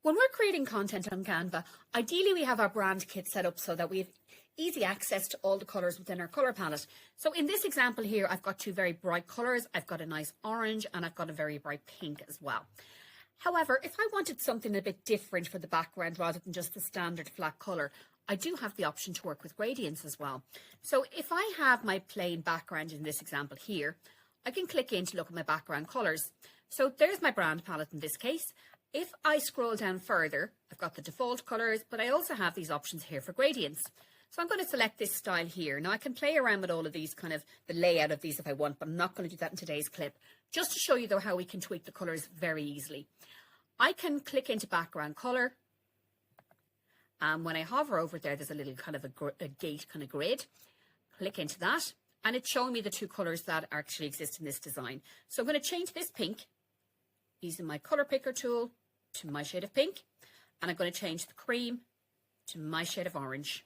When we're creating content on Canva, ideally we have our brand kit set up so that we have easy access to all the colours within our colour palette. So in this example here, I've got two very bright colours. I've got a nice orange and I've got a very bright pink as well. However, if I wanted something a bit different for the background rather than just the standard flat colour, I do have the option to work with gradients as well. So if I have my plain background in this example here, I can click in to look at my background colours. So there's my brand palette in this case. If I scroll down further, I've got the default colours, but I also have these options here for gradients. So I'm going to select this style here. Now I can play around with all of these, kind of the layout of these if I want, but I'm not going to do that in today's clip. Just to show you though how we can tweak the colours very easily. I can click into background colour. And when I hover over there, there's a little kind of a gate kind of grid. Click into that and it's showing me the two colours that actually exist in this design. So I'm going to change this pink using my colour picker tool to my shade of pink, and I'm going to change the cream to my shade of orange.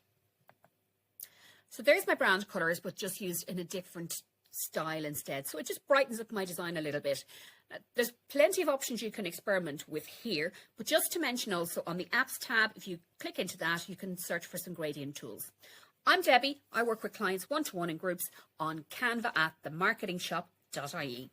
So there's my brand colours, but just used in a different style instead. So it just brightens up my design a little bit. There's plenty of options you can experiment with here, but just to mention also on the apps tab, if you click into that, you can search for some gradient tools. I'm Debbie. I work with clients one-to-one in groups on Canva at themarketingshop.ie.